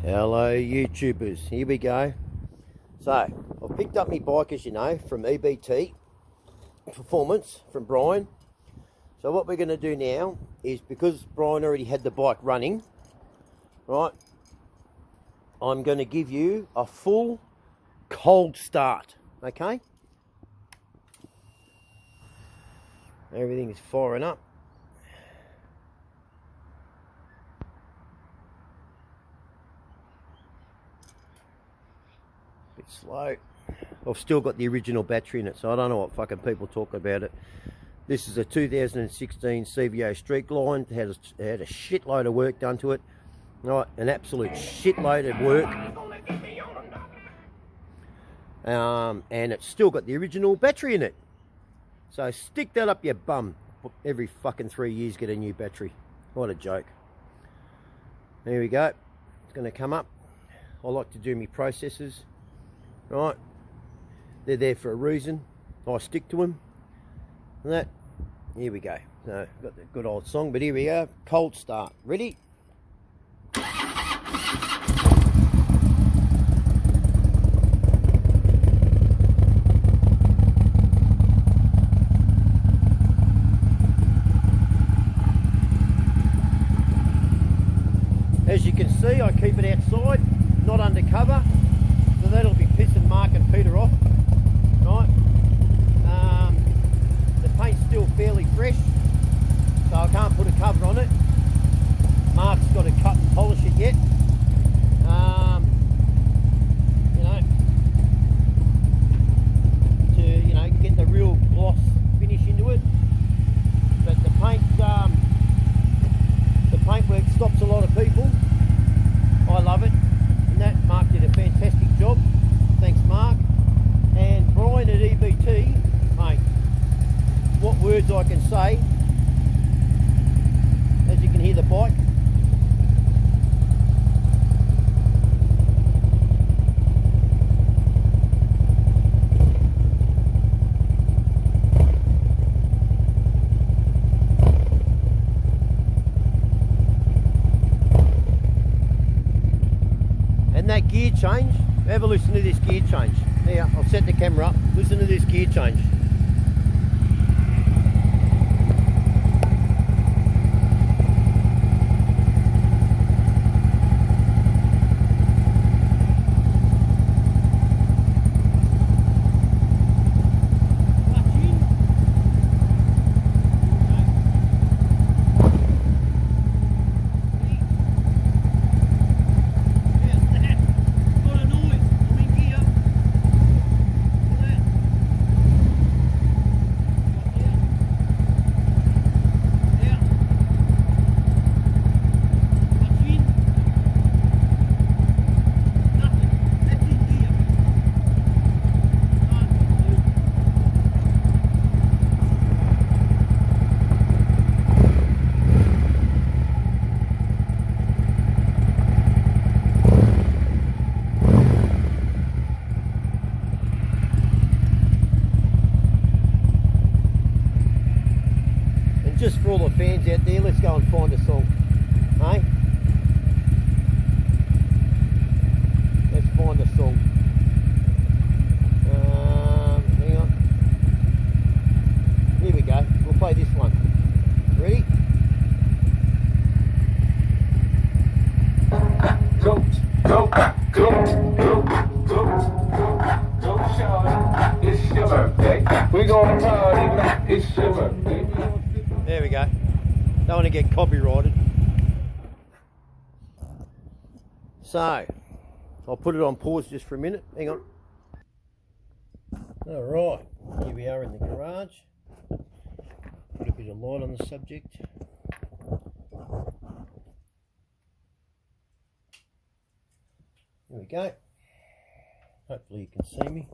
Hello YouTubers, here we go. So, I've picked up my bike, as you know, from EBT Performance, from Brian. So what we're going to do now is, because Brian already had the bike running, right, I'm going to give you a full cold start, okay? Everything is firing up. Bit slow. I've still got the original battery in it, so I don't know what fucking people talk about it. This is a 2016 CVO Streetline. It had a shitload of work done to it. Right, an absolute shitload of work. And it's still got the original battery in it. So stick that up your bum. Every fucking 3 years get a new battery. What a joke. There we go. It's going to come up. I like to do my processes. Right. They're there for a reason. I stick to them. And that. Here we go. So, got the good old song, but here we go. Cold start. Ready? As you can see, I keep it outside, not undercover, so that'll be pissing Mark and Peter off, right? The paint's still fairly fresh, so I can't put a cover on it. Mark's got to cut and polish it yet. To get the real gloss finish into it. But the paintwork stops a lot of people. I love it, and that Mark did a fantastic job. Thanks, Mark. And Brian at EBT, mate, what words I can say. As you can hear the bike. And that gear change, have a listen to this gear change. Now, I'll set the camera up, listen to this gear change. Just for all the fans out there, let's go and find a song, hey? Let's find a song. Hang on. Here we go. We'll play this one. Ready? Go, shawty. It's your birthday. We gonna party, man. It's your birthday. There we go. Don't want to get copyrighted. So, I'll put it on pause just for a minute. Hang on. Alright, here we are in the garage. Put a bit of light on the subject. There we go. Hopefully you can see me.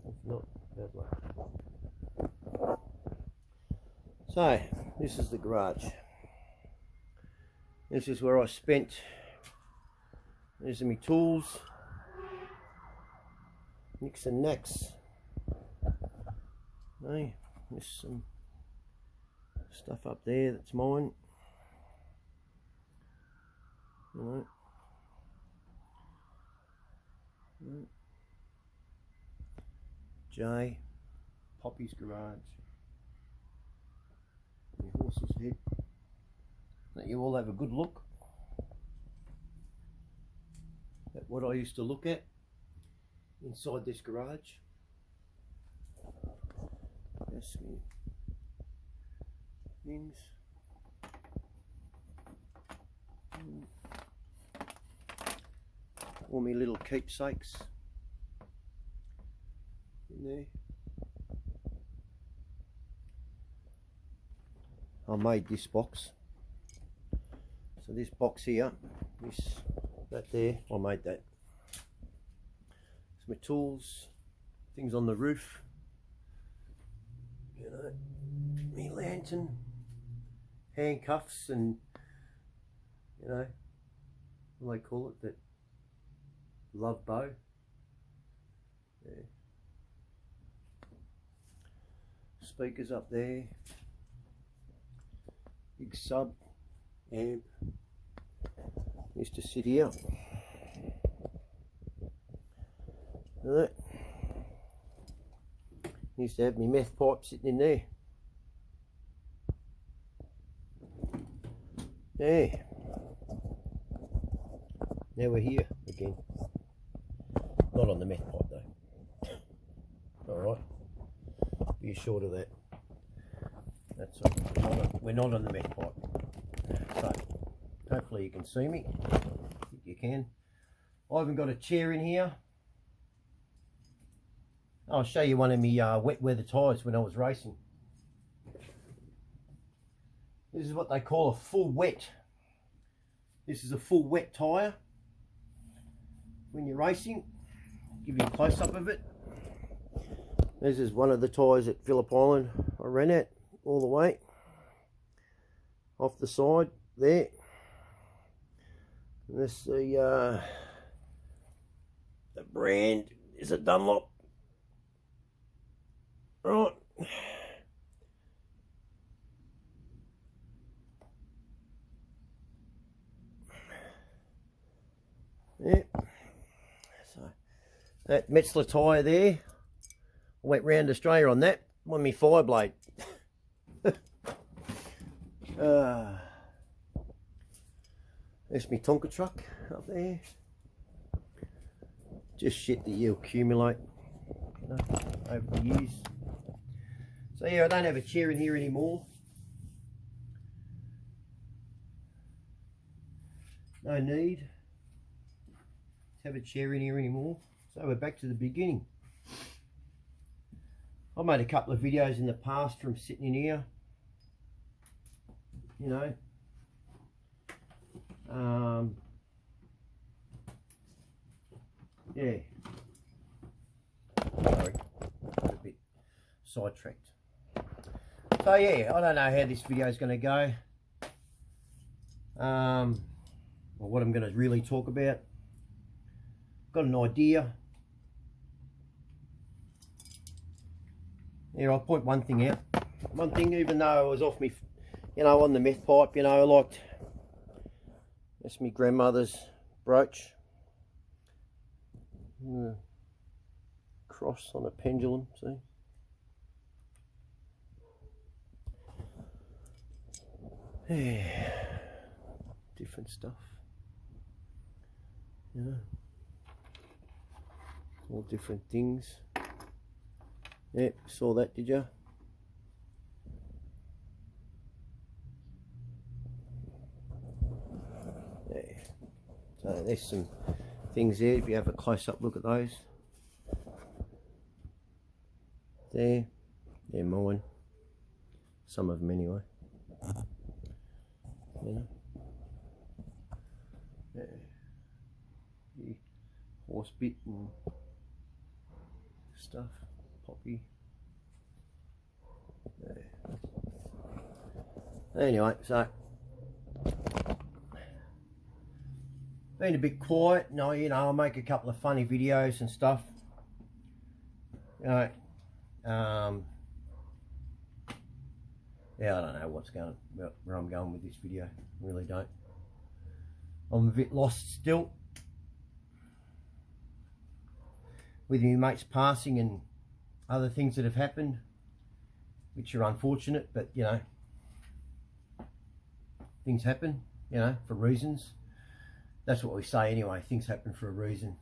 If not, bad luck. So, this is the garage. This is where I spent. These are my tools. Nicks and knacks. Hey, there's some stuff up there that's mine. Alright, J, Poppy's garage, your horse's head. Let you all have a good look at what I used to look at inside this garage. That's me things. All my little keepsakes in there. I made this box. So this box here, that there, I made that. It's my tools, things on the roof, you know, my lantern, handcuffs, and you know, what do they call it, that love bow. Yeah. Speakers up there, big sub amp. Used to sit here. Right. Used to have my meth pipe sitting in there. Yeah. Now we're here again. Not on the meth pipe though. Alright. Be assured of that. That's all. We're not on the meth pipe. So hopefully you can see me. I think you can. I haven't got a chair in here. I'll show you one of my wet weather tyres when I was racing. This is what they call a full wet. This is a full wet tyre. When you're racing, give you a close-up of it. This is one of the tyres at Phillip Island. I ran it all the way off the side there. And this the brand is a Dunlop. Right. Yeah. So that Metzler tyre there, I went round Australia on that. Won me Fireblade. There's my Tonka truck up there. Just shit that you accumulate, you know, over the years. So yeah, I don't have a chair in here anymore. No need to have a chair in here anymore. So we're back to the beginning. I made a couple of videos in the past from sitting in here. You know. Yeah. Sorry, a bit sidetracked. So yeah, I don't know how this video is going to go. Or what I'm going to really talk about. Got an idea. Yeah, I'll point one thing out. One thing, even though I was off me, you know, on the meth pipe, you know, I liked, that's my grandmother's brooch. Cross on a pendulum, see? Yeah. Different stuff. You know. All different things. Yeah, saw that, did you? Yeah. So there's some things there if you have a close-up look at those. There, they're mine. Some of them anyway. You know. Yeah. The horse bit and stuff. Poppy. Yeah. Anyway, so been a bit quiet. No, you know, I'll make a couple of funny videos and stuff. You know, yeah, I don't know where I'm going with this video. I really don't. I'm a bit lost still with my mates passing, and other things that have happened, which are unfortunate, but you know, things happen, you know, for reasons. That's what we say anyway, things happen for a reason.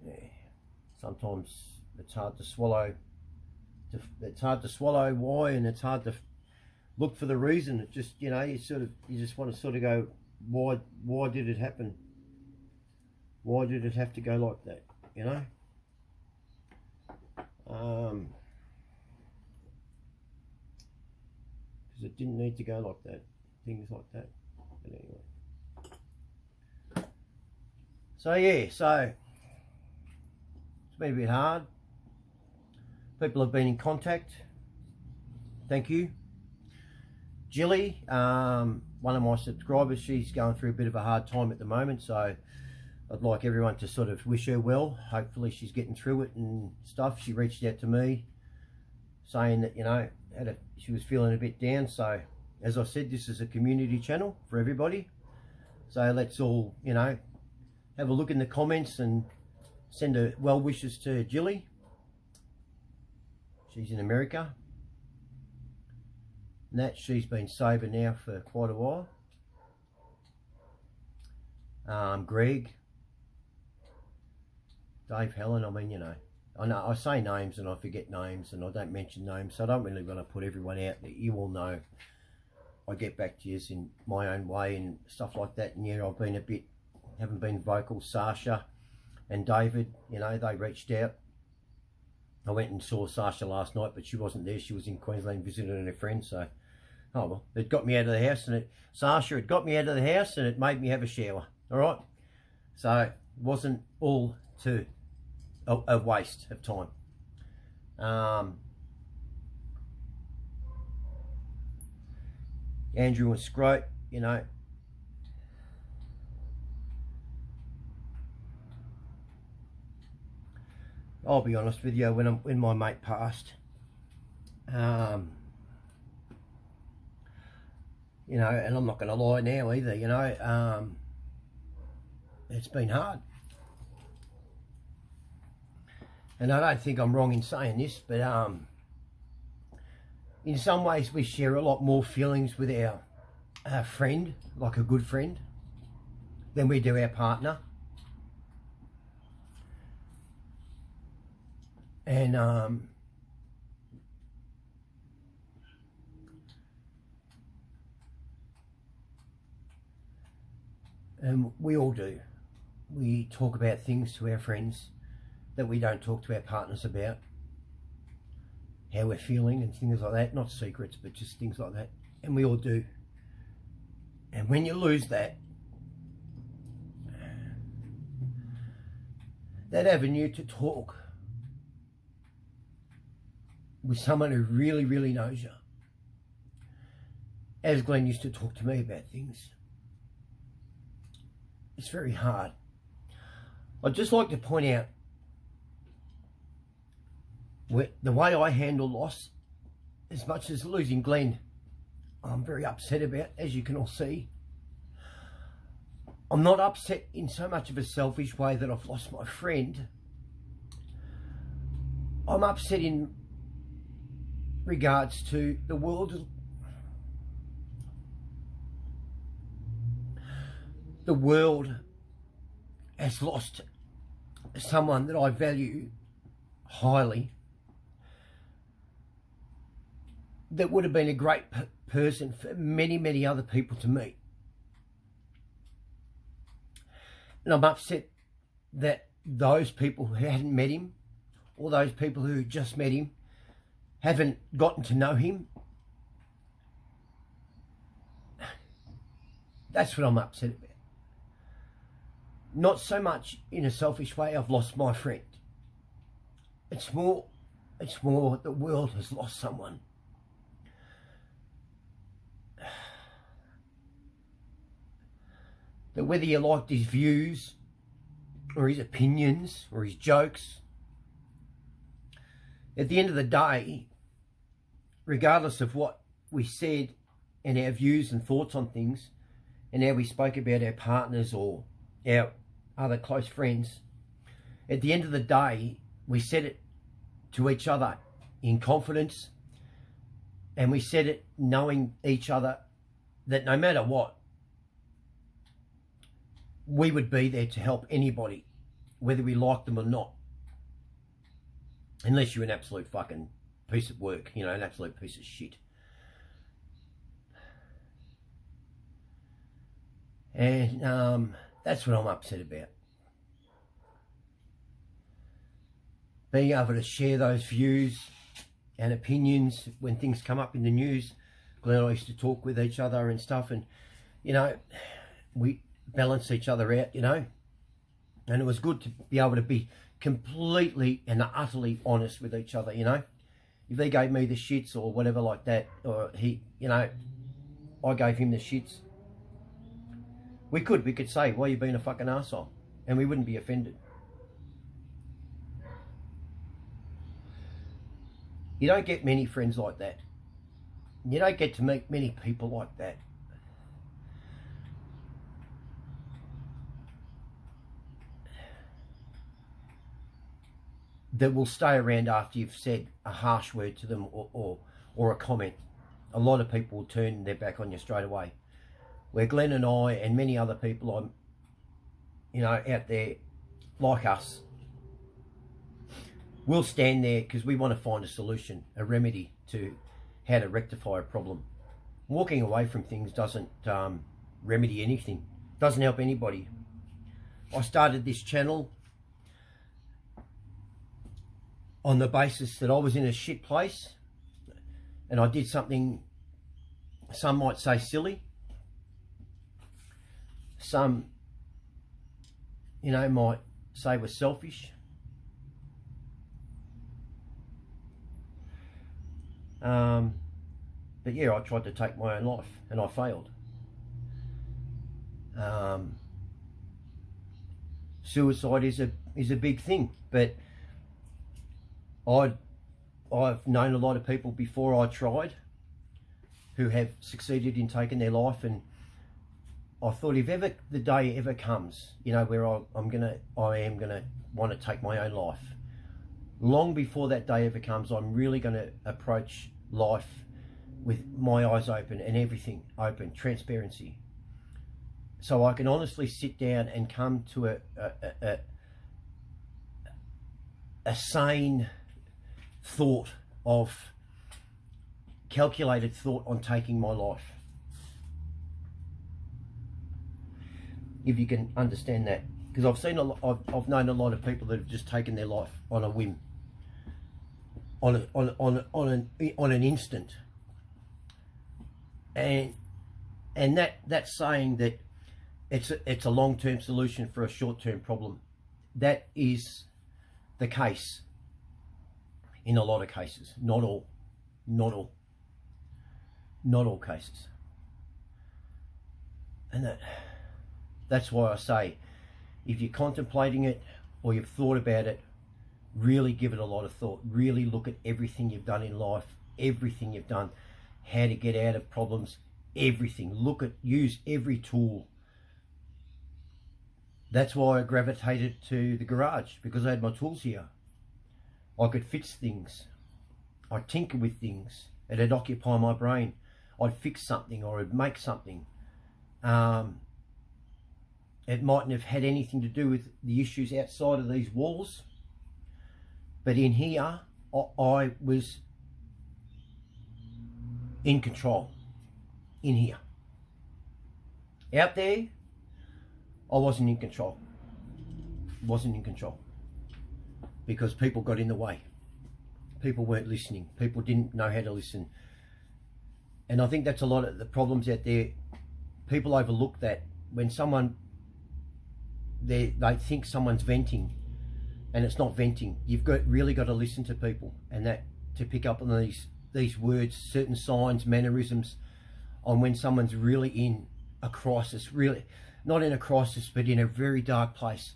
Yeah. Sometimes it's hard to swallow. It's hard to swallow why, and it's hard to look for the reason. It just, you know, you just want to sort of go, why did it happen? Why did it have to go like that? You know? Because it didn't need to go like that. Things like that. But anyway. So yeah, so it's been a bit hard. People have been in contact. Thank you. Jilly, one of my subscribers, she's going through a bit of a hard time at the moment, so I'd like everyone to sort of wish her well. Hopefully she's getting through it and stuff. She reached out to me saying that, you know, she was feeling a bit down. So as I said, this is a community channel for everybody. So let's all, you know, have a look in the comments and send a well wishes to Jilly. She's in America. And that she's been sober now for quite a while. Greg, Dave, Helen, I mean, you know, I know I say names and I forget names and I don't mention names, so I don't really want to put everyone out that you all know. I get back to you in my own way and stuff like that, and yeah, I've been a bit, haven't been vocal. Sasha and David, you know, they reached out. I went and saw Sasha last night, but she wasn't there. She was in Queensland visiting her friend, so oh well, it got me out of the house, and Sasha, it got me out of the house and it made me have a shower. All right, so it wasn't all to a waste of time. Andrew and Scroat, you know, I'll be honest with you, when my mate passed, you know, and I'm not going to lie now either, you know, it's been hard. And I don't think I'm wrong in saying this, but in some ways we share a lot more feelings with our friend, like a good friend, than we do our partner. And we all do. We talk about things to our friends that we don't talk to our partners about. How we're feeling and things like that. Not secrets, but just things like that. And we all do. And when you lose that avenue to talk with someone who really, really knows you, as Glenn used to talk to me about things, it's very hard. I'd just like to point out the way I handle loss, as much as losing Glenn, I'm very upset about, as you can all see. I'm not upset in so much of a selfish way that I've lost my friend. I'm upset in regards to the world. The world has lost someone that I value highly, that would have been a great person for many, many other people to meet. And I'm upset that those people who hadn't met him, or those people who just met him, haven't gotten to know him. That's what I'm upset about. Not so much in a selfish way, I've lost my friend. It's more the world has lost someone. That whether you liked his views or his opinions or his jokes, at the end of the day, regardless of what we said and our views and thoughts on things, and how we spoke about our partners or our other close friends, at the end of the day, we said it to each other in confidence, and we said it knowing each other that no matter what, we would be there to help anybody, whether we liked them or not. Unless you're an absolute fucking piece of work, you know, an absolute piece of shit. And that's what I'm upset about. Being able to share those views and opinions when things come up in the news. Glenn and I used to talk with each other and stuff, and, you know, we balance each other out, you know. And it was good to be able to be completely and utterly honest with each other, you know. If he gave me the shits or whatever like that, or he, you know, I gave him the shits, we could say, why are you being a fucking arsehole? And we wouldn't be offended. You don't get many friends like that. You don't get to meet many people like that. That will stay around after you've said a harsh word to them or a comment. A lot of people will turn their back on you straight away. Where Glenn and I and many other people, you know, out there like us, we'll stand there because we want to find a solution, a remedy to how to rectify a problem. Walking away from things doesn't remedy anything, doesn't help anybody. I started this channel on the basis that I was in a shit place and I did something, some might say silly, some, you know, might say was selfish. But yeah, I tried to take my own life and I failed. Suicide is a big thing, but I've known a lot of people before I tried who have succeeded in taking their life, and I thought if ever the day ever comes, you know, where I am gonna want to take my own life, long before that day ever comes, I'm really going to approach life with my eyes open and everything open, transparency, so I can honestly sit down and come to a sane thought of calculated thought on taking my life. If you can understand that, because I've seen I've known a lot of people that have just taken their life on a whim, on an instant, and that's saying that it's a long-term solution for a short-term problem. That is the case in a lot of cases, not all cases, and that's why I say, if you're contemplating it or you've thought about it, really give it a lot of thought. Really look at everything you've done in life, everything you've done, how to get out of problems, everything. Use every tool. That's why I gravitated to the garage, because I had my tools here. I could fix things. I'd tinker with things. It'd occupy my brain. I'd fix something or I'd make something. It mightn't have had anything to do with the issues outside of these walls, but in here, I was in control. In here. Out there, I wasn't in control. Wasn't in control. Because people got in the way. People weren't listening. People didn't know how to listen. And I think that's a lot of the problems out there. People overlook that. When someone, they think someone's venting, and it's not venting. You've really got to listen to people, and that to pick up on these words, certain signs, mannerisms, on when someone's really in a crisis, really not in a crisis, but in a very dark place,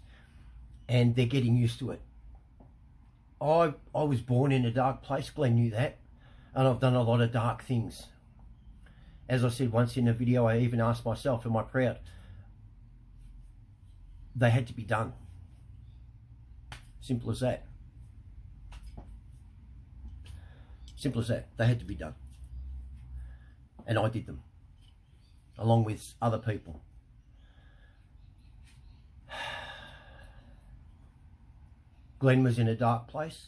and they're getting used to it. I was born in a dark place. Glenn knew that, and I've done a lot of dark things. As I said once in a video, I even asked myself, am I proud? They had to be done. Simple as that. Simple as that. They had to be done. And I did them, along with other people. Glenn was in a dark place.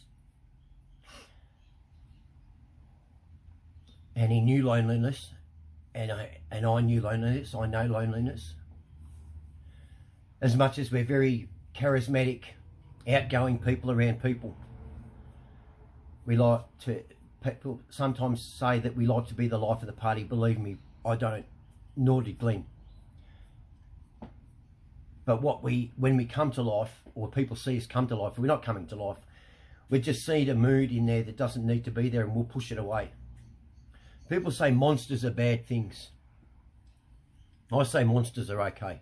And he knew loneliness. And I knew loneliness. I know loneliness. As much as we're very charismatic, outgoing people around people, we like to, people sometimes say that we like to be the life of the party. Believe me, I don't, nor did Glenn. But when we come to life, or people see us come to life, we're not coming to life, we just see a mood in there that doesn't need to be there, and we'll push it away. People say monsters are bad things. I say monsters are okay.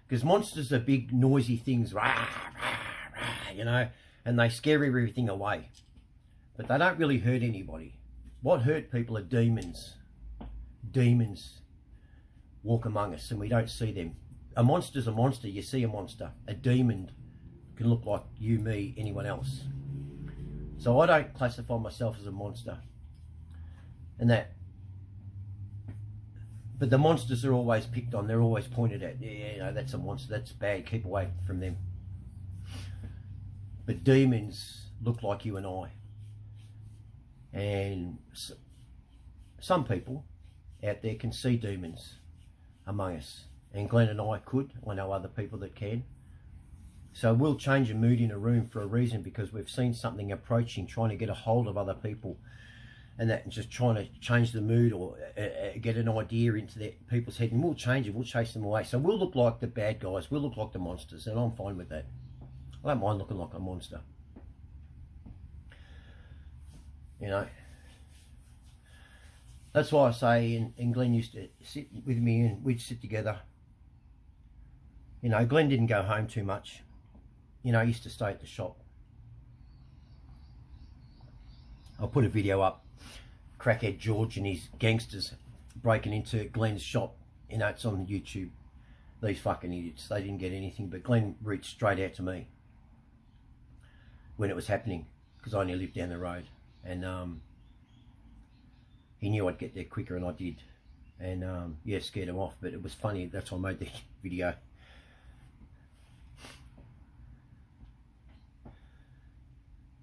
Because monsters are big, noisy things, rah, rah, rah, you know, and they scare everything away. But they don't really hurt anybody. What hurt people are demons. Demons walk among us and we don't see them. A monster's a monster, you see a monster. A demon can look like you, me, anyone else. So I don't classify myself as a monster. And that. But the monsters are always picked on, they're always pointed at. Yeah, you know, that's a monster, that's bad, keep away from them. But demons look like you and I. And some people out there can see demons among us. And Glenn and I could. I know other people that can. So we'll change a mood in a room for a reason, because we've seen something approaching, trying to get a hold of other people. And that, just trying to change the mood, or get an idea into people's head, and we'll change it, we'll chase them away. So we'll look like the bad guys, we'll look like the monsters, and I'm fine with that. I don't mind looking like a monster. You know, that's why I say, and Glenn used to sit with me and we'd sit together. You know, Glenn didn't go home too much. You know, he used to stay at the shop. I'll put a video up. Crackhead George and his gangsters breaking into Glenn's shop. You know, it's on YouTube. These fucking idiots, they didn't get anything, but Glenn reached straight out to me when it was happening, because I only lived down the road. And he knew I'd get there quicker, and I did. And yeah, scared him off, but it was funny. That's why I made the video.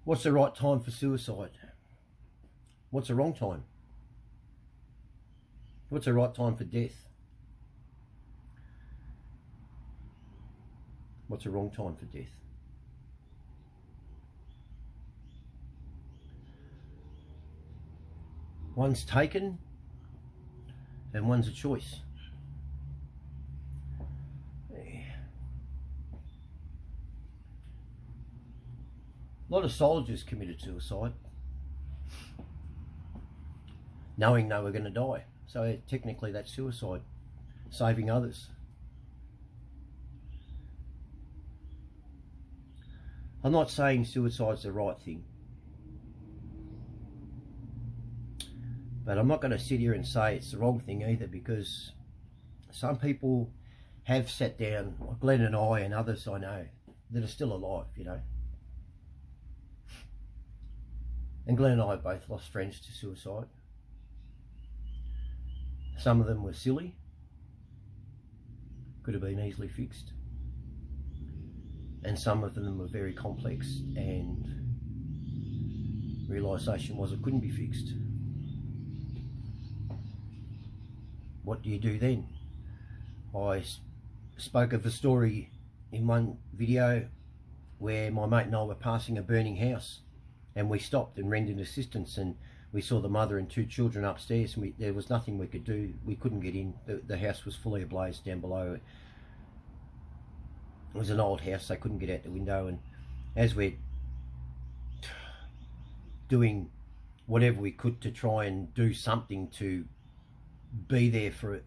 What's the right time for suicide? What's the wrong time? What's the right time for death? What's the wrong time for death? One's taken and one's a choice. A lot of soldiers committed suicide knowing they were going to die. So technically that's suicide, saving others. I'm not saying suicide's the right thing, but I'm not going to sit here and say it's the wrong thing either, because some people have sat down, like Glenn and I and others I know, that are still alive, you know. And Glenn and I both lost friends to suicide. Some of them were silly, could have been easily fixed. And some of them were very complex, and realisation was it couldn't be fixed. What do you do then? I spoke of a story in one video where my mate and I were passing a burning house, and we stopped and rendered assistance, and we saw the mother and two children upstairs, and there was nothing we could do. We couldn't get in. The house was fully ablaze down below. It was an old house, they couldn't get out the window, and as we're doing whatever we could to try and do something to be there for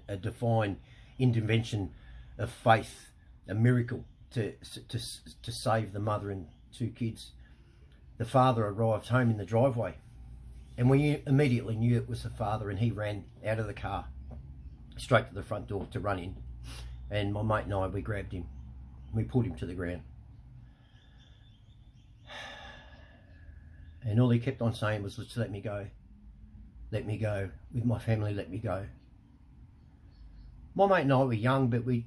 a divine intervention of faith, a miracle to save the mother and two kids, the father arrived home in the driveway, and we immediately knew it was the father, and he ran out of the car straight to the front door to run in, and my mate and I, we grabbed him, we pulled him to the ground. And all he kept on saying was, "Just let me go. Let me go. With my family, let me go." My mate and I were young, but we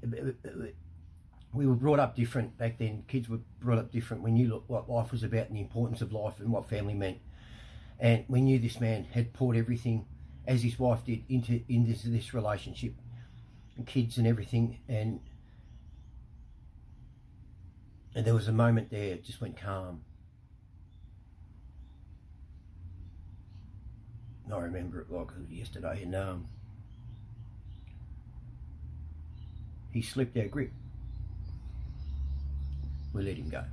were brought up different back then. Kids were brought up different. We knew what life was about and the importance of life and what family meant. And we knew this man had poured everything, as his wife did, into this relationship, and kids and everything. And there was a moment there, it just went calm. I remember it like yesterday, and he slipped our grip. We let him go.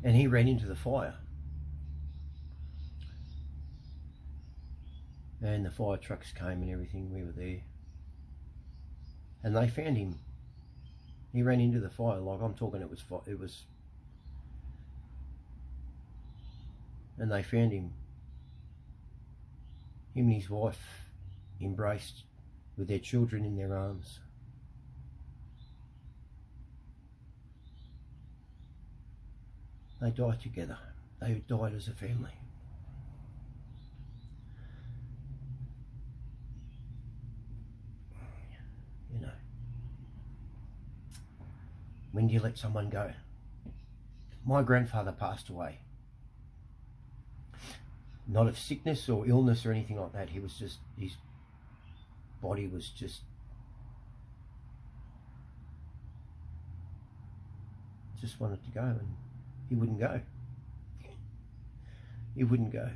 And he ran into the fire. And the fire trucks came and everything, we were there. And they found him. He ran into the fire, like I'm talking, it was, and they found him. Him and his wife embraced with their children in their arms. They died together. They died as a family. You know, when do you let someone go? My grandfather passed away. Not of sickness or illness or anything like that. He was just, his body was just wanted to go, and he wouldn't go. He wouldn't go.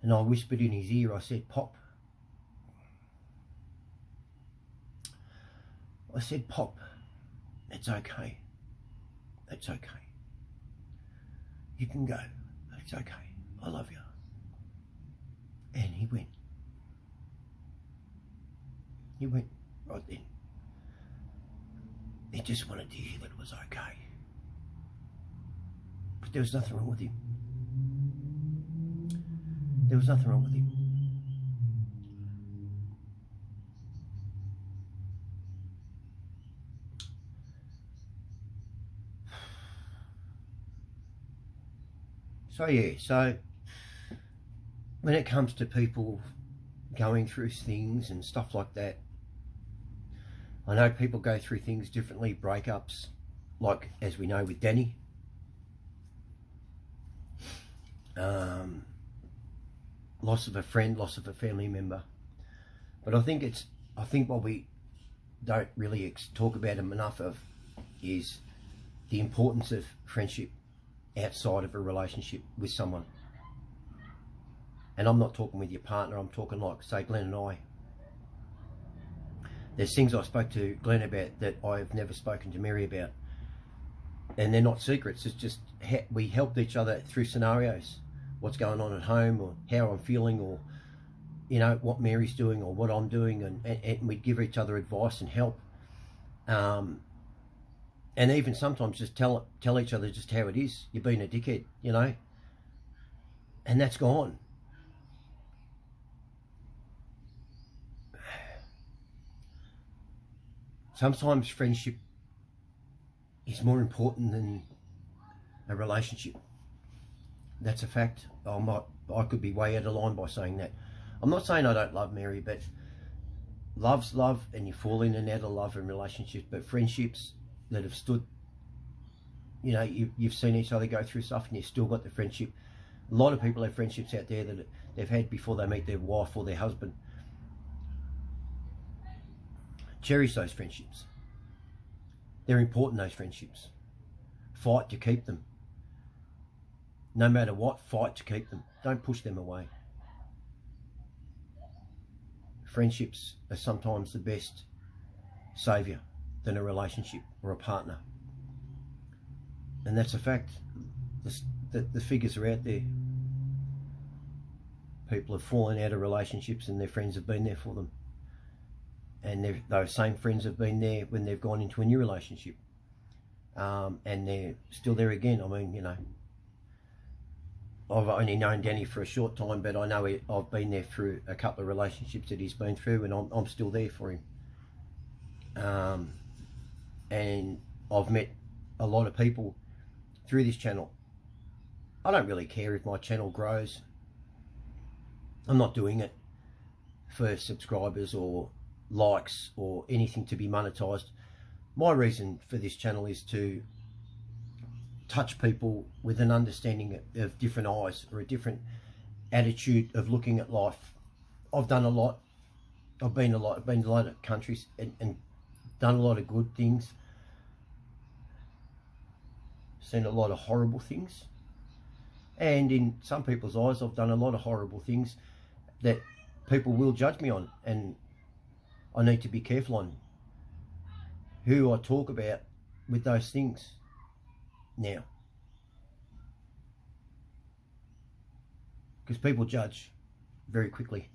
And I whispered in his ear, I said, "Pop." I said, "Pop, it's okay. It's okay. You can go. It's okay. I love you." And he went. He went right then. He just wanted to hear that it was okay. But there was nothing wrong with him. There was nothing wrong with him. So yeah, so when it comes to people going through things and stuff like that, I know people go through things differently, breakups, like as we know with Danny. Loss of a friend, loss of a family member. But I think what we don't really talk about enough of is the importance of friendship outside of a relationship with someone. And I'm not talking with your partner, I'm talking like, say, Glenn and I. There's things I spoke to Glenn about that I've never spoken to Mary about. And they're not secrets, it's just we helped each other through scenarios. What's going on at home, or how I'm feeling, or, you know, what Mary's doing or what I'm doing, and we'd give each other advice and help. And even sometimes just tell each other just how it is. You're being a dickhead, you know. And that's gone. Sometimes friendship is more important than a relationship. That's a fact. I could be way out of line by saying that. I'm not saying I don't love Mary, but love's love, and you fall in and out of love and relationships. But friendships that have stood, you know, you've seen each other go through stuff and you've still got the friendship. A lot of people have friendships out there that they've had before they meet their wife or their husband. Cherish those friendships. They're important, those friendships. Fight to keep them. No matter what, fight to keep them. Don't push them away. Friendships are sometimes the best saviour than a relationship or a partner. And that's a fact. The figures are out there. People have fallen out of relationships and their friends have been there for them. And those same friends have been there when they've gone into a new relationship. And they're still there again. I mean, you know, I've only known Danny for a short time, but I know I've been there through a couple of relationships that he's been through, and I'm still there for him. And I've met a lot of people through this channel I don't really care if my channel grows. I'm not doing it for subscribers or likes or anything to be monetized. My reason for this channel is to touch people with an understanding of different eyes or a different attitude of looking at life. I've done a lot. I've been to a lot of countries and done a lot of good things. Seen a lot of horrible things. And in some people's eyes, I've done a lot of horrible things that people will judge me on. And I need to be careful on who I talk about with those things now. Because people judge very quickly.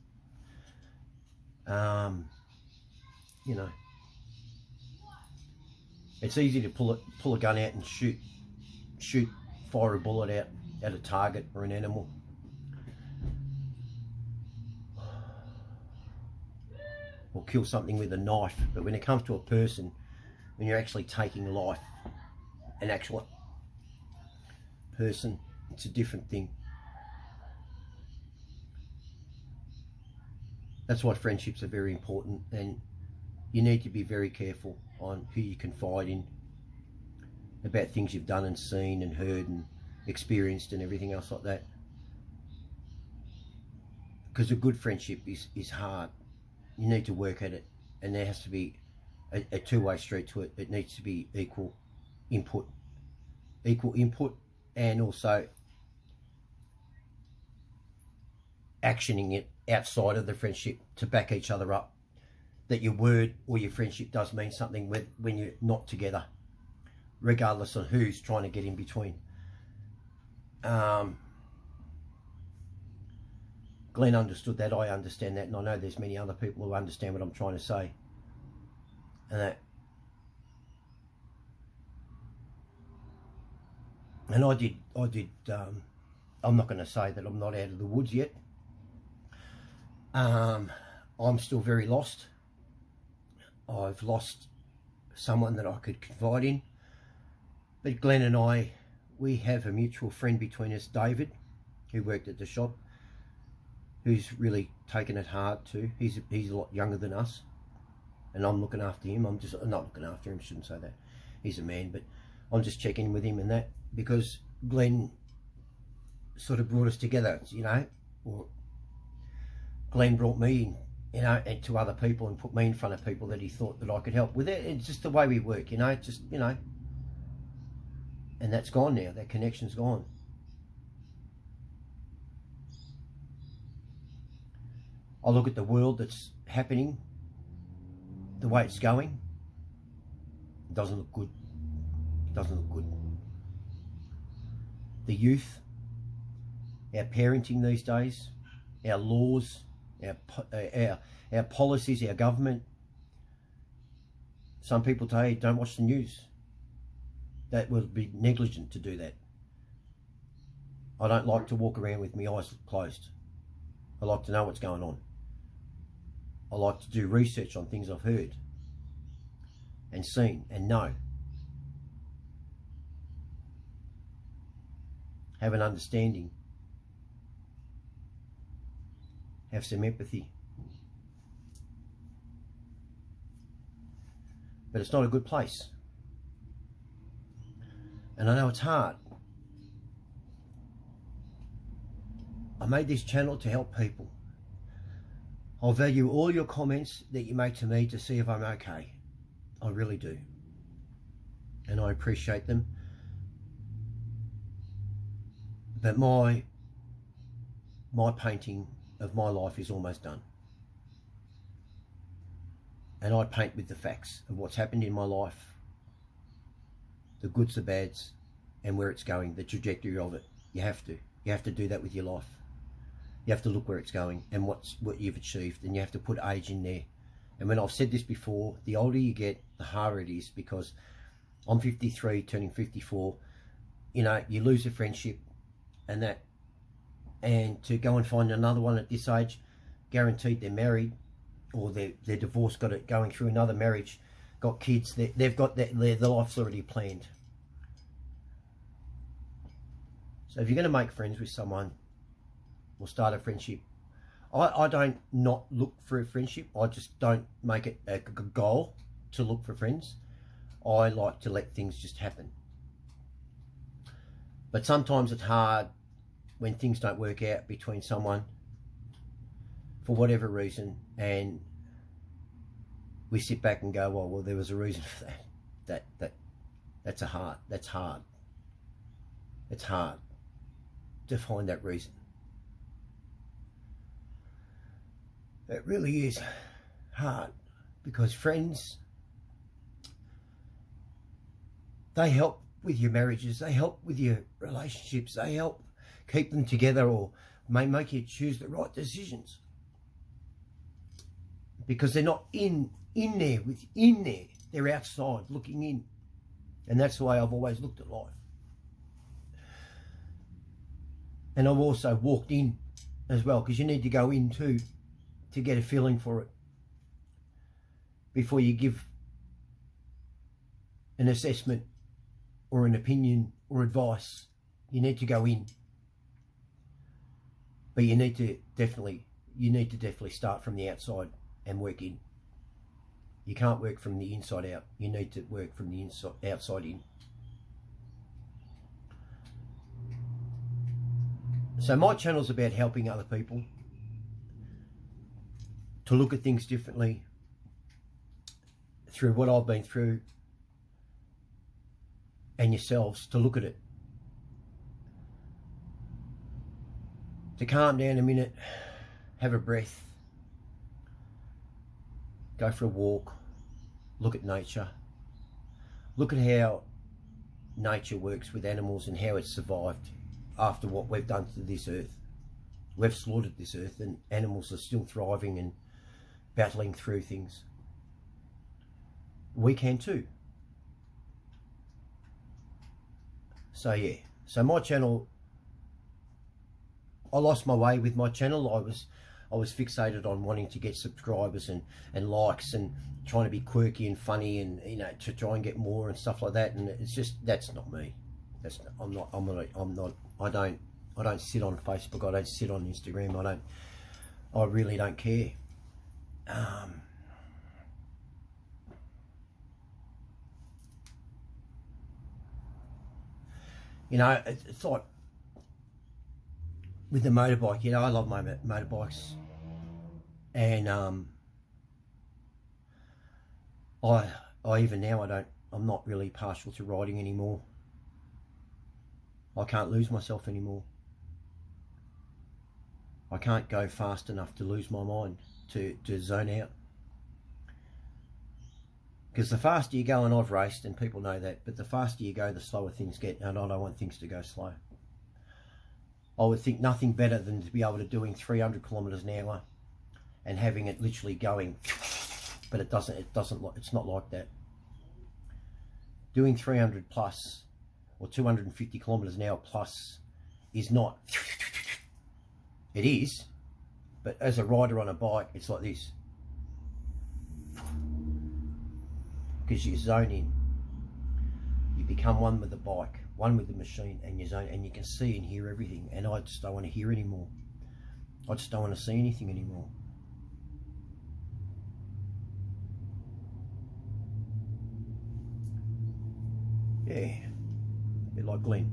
You know, it's easy to pull a gun out and fire a bullet out at a target or an animal. Or kill something with a knife. But when it comes to a person, when you're actually taking life, an actual person, it's a different thing. That's why friendships are very important, and you need to be very careful on who you confide in about things you've done and seen and heard and experienced and everything else like that. Because a good friendship is hard. You need to work at it, and there has to be a two-way street to it. It needs to be equal input, and also actioning it outside of the friendship to back each other up, that your word or your friendship does mean something when you're not together, regardless of who's trying to get in between. Glenn understood that, I understand that, and I know there's many other people who understand what I'm trying to say. And I did I'm not going to say that I'm not out of the woods yet. I'm still very lost. I've lost someone that I could confide in. But Glenn and I, we have a mutual friend between us, David, who worked at the shop, who's really taken it hard too. He's a lot younger than us, and I'm looking after him. I'm not looking after him, shouldn't say that. He's a man, but I'm just checking with him and that, because Glenn sort of brought us together, you know, or Glenn brought me in, you know, and to other people, and put me in front of people that he thought that I could help with it. It's just the way we work, you know, just, you know, and that's gone now. That connection's gone. I look at the world that's happening, the way it's going. It doesn't look good. It doesn't look good. The youth, our parenting these days, our laws, our policies, our government. Some people say, don't watch the news. That would be negligent to do that. I don't like to walk around with my eyes closed. I like to know what's going on. I like to do research on things I've heard and seen and know. Have an understanding. Have some empathy. But it's not a good place. And I know it's hard. I made this channel to help people. I'll value all your comments that you make to me to see if I'm okay. I really do. And I appreciate them. But my painting of my life is almost done. And I paint with the facts of what's happened in my life, the goods, the bads, and where it's going, the trajectory of it. You have to do that with your life. You have to look where it's going and what you've achieved, and you have to put age in there. And when I've said this before, the older you get, the harder it is, because I'm 53, turning 54. You know, you lose a friendship and that, and to go and find another one at this age, guaranteed they're married, or they're divorced, got it going through another marriage, got kids, they've got their life's already planned. So if you're going to make friends with someone or start a friendship, I don't not look for a friendship. I just don't make it a goal to look for friends. I like to let things just happen. But sometimes it's hard when things don't work out between someone for whatever reason, and we sit back and go, well, there was a reason for that. That's hard. It's hard to find that reason. It really is hard, because friends, they help with your marriages, they help with your relationships, they help keep them together, or may make you choose the right decisions, because they're not in there, they're outside looking in. And that's the way I've always looked at life. And I've also walked in as well, because you need to go in too to get a feeling for it before you give an assessment or an opinion or advice. You need to go in, but you need to definitely start from the outside and work in. You can't work from the inside out. You need to work from the outside in. So my channel's about helping other people to look at things differently through what I've been through, and yourselves to look at it. To calm down a minute, have a breath, go for a walk, look at nature, look at how nature works with animals and how it's survived after what we've done to this earth. We've slaughtered this earth, and animals are still thriving and battling through things. We can too. So yeah, so my channel, I lost my way with my channel. I was fixated on wanting to get subscribers and likes, and trying to be quirky and funny, and you know, to try and get more and stuff like that. And it's just, that's not me. I don't sit on Facebook. I don't sit on Instagram. I really don't care. You know, it's like with the motorbike. You know, I love my motorbikes, and I even now I'm not really partial to riding anymore. I can't lose myself anymore. I can't go fast enough to lose my mind, to zone out. Because the faster you go, and I've raced and people know that, but the faster you go, the slower things get, and I don't want things to go slow. I would think nothing better than to be able to doing 300 kilometers an hour and having it literally going, but it's not like that. Doing 300 plus or 250 kilometers an hour plus is not, it is, but as a rider on a bike, it's like this. Because you zone in, you become one with the bike, one with the machine, and you zone, and you can see and hear everything. And I just don't want to hear anymore. I just don't want to see anything anymore. Yeah, a bit like Glenn.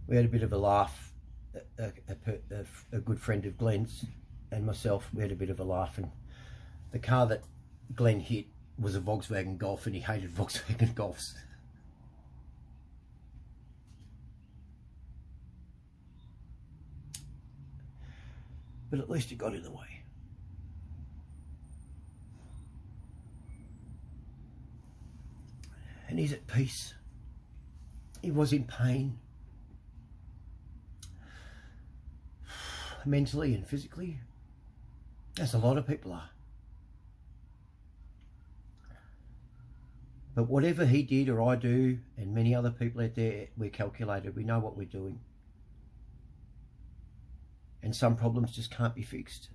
We had a bit of a laugh. A good friend of Glenn's and myself, we had a bit of a laugh, and the car that Glenn hit was a Volkswagen Golf, and he hated Volkswagen Golfs. But at least he got in the way. And he's at peace. He was in pain, mentally and physically, as a lot of people are. But whatever he did or I do, and many other people out there, we're calculated. We know what we're doing. And some problems just can't be fixed.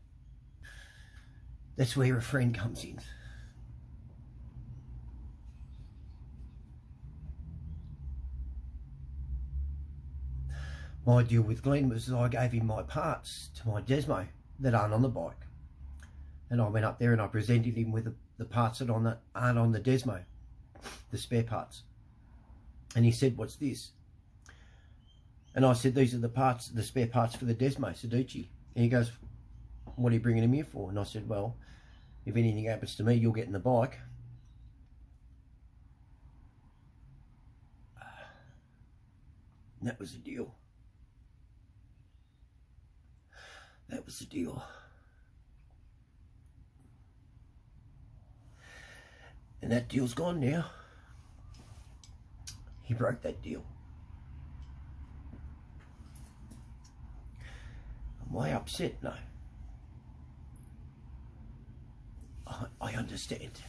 That's where a friend comes in. My deal with Glenn was I gave him my parts to my Desmo that aren't on the bike. And I went up there and I presented him with the parts that aren't on the Desmo, the spare parts. And he said, "What's this?" And I said, "These are the parts, the spare parts for the Desmo, Suducci." And he goes, "What are you bringing them here for?" And I said, "Well, if anything happens to me, you'll get in the bike." And that was the deal. That was the deal. And that deal's gone now. He broke that deal. Am I upset? No. I understand.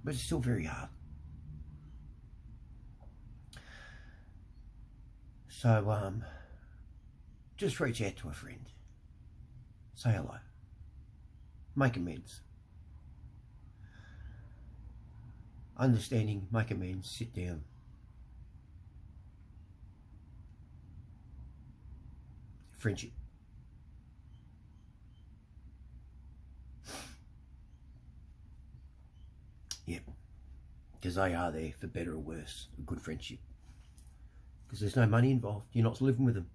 But it's still very hard. So, just reach out to a friend. Say hello. Make amends. Understanding, make amends, sit down. Friendship. Yep. Because they are there for better or worse. A good friendship. Because there's no money involved. You're not living with them.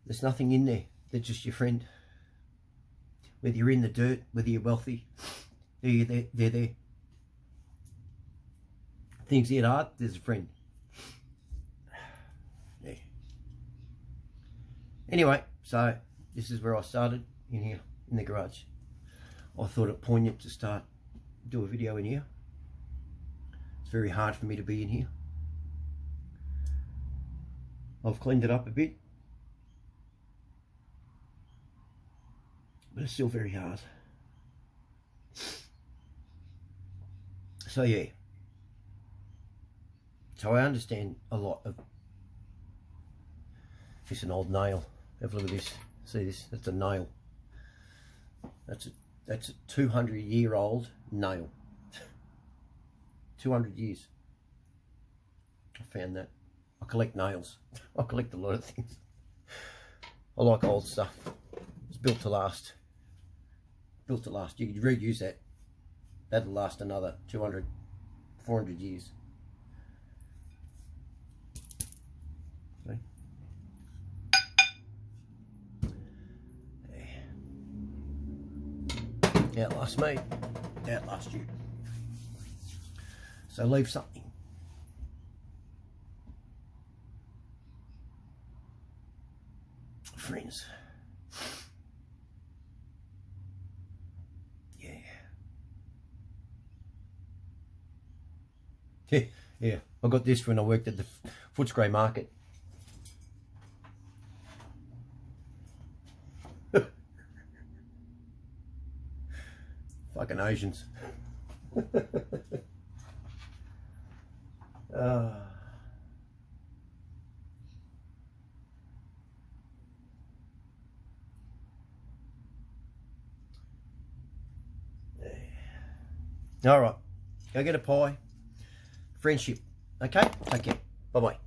There's nothing in there. They're just your friend. Whether you're in the dirt, whether you're wealthy, they're there. Things get hard, there's a friend. Yeah. Anyway, so this is where I started, in here, in the garage. I thought it poignant to do a video in here. It's very hard for me to be in here. I've cleaned it up a bit, but it's still very hard. So yeah, so I understand a lot of this. An old nail. Have a look at this. See this? That's a nail. That's a 200-year-old nail. 200 years. I found that. I collect nails. I collect a lot of things. I like old stuff. It's built to last. Built to last. You could reuse that. That'll last another 200, 400 years. See? Yeah. Outlast me. Outlast you. So leave something. Friends. Yeah, I got this when I worked at the Footscray Market. Fucking Asians. All right, go get a pie. Friendship. Okay, take care. Bye bye.